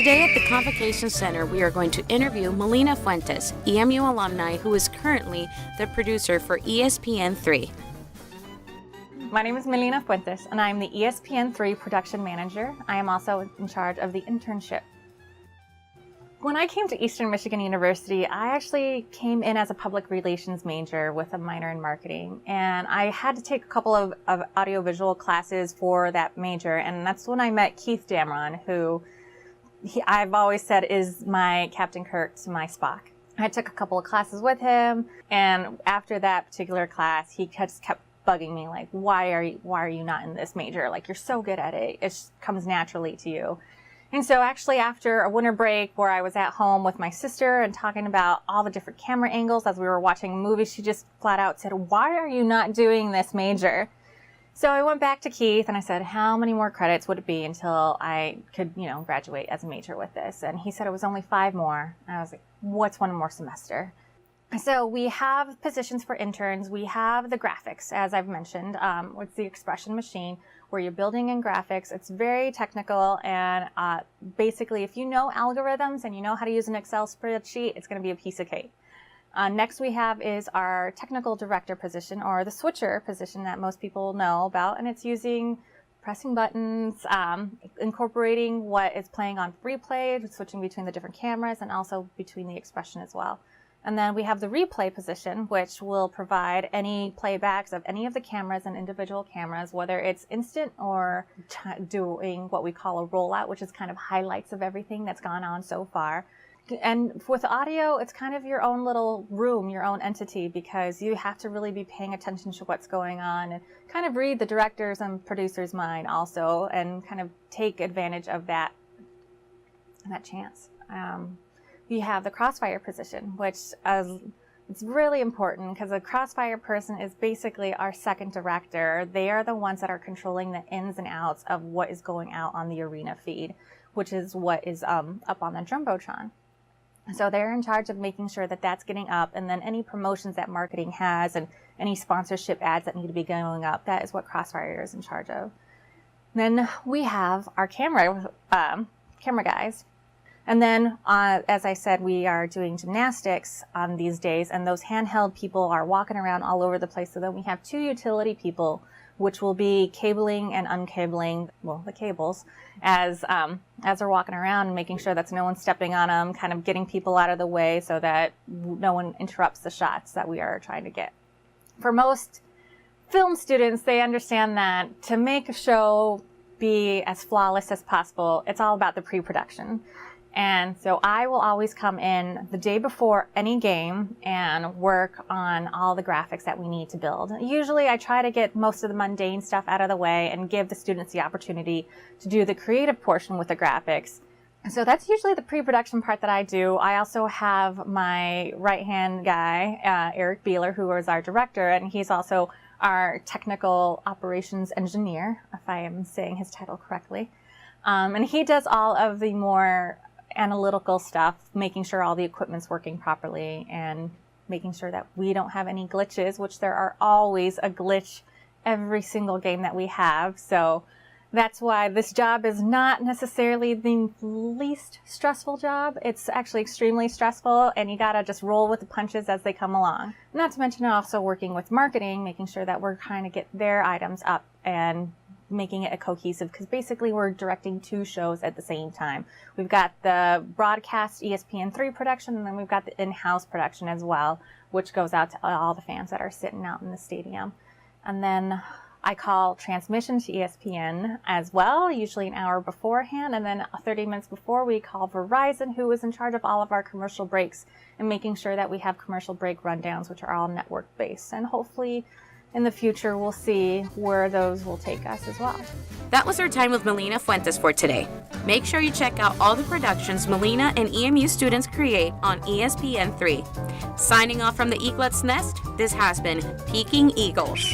Today at the Convocation Center, we are going to interview Melina Fuentes, EMU alumni who is currently the producer for ESPN3. My name is Melina Fuentes, and I am the ESPN3 production manager. I am also in charge of the internship. When I came to Eastern Michigan University, I actually came in as a public relations major with a minor in marketing, and I had to take a couple of audiovisual classes for that major, and that's when I met Keith Damron, who I've always said is my Captain Kirk to my Spock. I took a couple of classes with him, and after that particular class, he just kept bugging me like, why are you not in this major? Like, you're so good at it. It just comes naturally to you. And so actually after a winter break where I was at home with my sister and talking about all the different camera angles as we were watching a movie, she just flat out said, why are you not doing this major? So I went back to Keith and I said, how many more credits would it be until I could, graduate as a major with this? And he said it was only 5 more. And I was like, what's 1 more semester? So we have positions for interns. We have the graphics, as I've mentioned, with the expression machine, where you're building in graphics. It's very technical, and basically, if you know algorithms and you know how to use an Excel spreadsheet, it's going to be a piece of cake. Next we have is our technical director position, or the switcher position that most people know about, and it's using pressing buttons, incorporating what is playing on replay, switching between the different cameras, and also between the expression as well. And then we have the replay position, which will provide any playbacks of any of the cameras and individual cameras, whether it's instant or doing what we call a rollout, which is kind of highlights of everything that's gone on so far. And with audio, it's kind of your own little room, your own entity, because you have to really be paying attention to what's going on and kind of read the director's and producer's mind also, and kind of take advantage of that chance. We have the Crossfire position, which it's really important because a Crossfire person is basically our second director. They are the ones that are controlling the ins and outs of what is going out on the arena feed, which is what is up on the Jumbotron. So they're in charge of making sure that that's getting up, and then any promotions that marketing has and any sponsorship ads that need to be going up, that is what Crossfire is in charge of. Then we have our camera guys. And then, as I said, we are doing gymnastics on these days, and those handheld people are walking around all over the place. So then we have 2 utility people, which will be cabling and uncabling, well, the cables, as they're walking around and making sure that no one's stepping on them, kind of getting people out of the way so that no one interrupts the shots that we are trying to get. For most film students, they understand that to make a show be as flawless as possible, it's all about the pre-production. And so I will always come in the day before any game and work on all the graphics that we need to build. Usually I try to get most of the mundane stuff out of the way and give the students the opportunity to do the creative portion with the graphics. So that's usually the pre-production part that I do. I also have my right-hand guy, Eric Beeler, who is our director, and he's also our technical operations engineer, if I am saying his title correctly. And he does all of the more analytical stuff, making sure all the equipment's working properly and making sure that we don't have any glitches, which there are always a glitch every single game that we have. So that's why this job is not necessarily the least stressful job. It's actually extremely stressful, and you gotta just roll with the punches as they come along. Not to mention also working with marketing, making sure that we're trying to get their items up and making it a cohesive, because basically we're directing 2 shows at the same time. We've got the broadcast ESPN3 production, and then we've got the in-house production as well, which goes out to all the fans that are sitting out in the stadium. And then I call transmission to ESPN as well, usually an hour beforehand, and then 30 minutes before we call Verizon, who is in charge of all of our commercial breaks and making sure that we have commercial break rundowns, which are all network based. And hopefully in the future, we'll see where those will take us as well. That was our time with Melina Fuentes for today. Make sure you check out all the productions Melina and EMU students create on ESPN3. Signing off from the Eaglet's Nest, this has been Peking Eagles.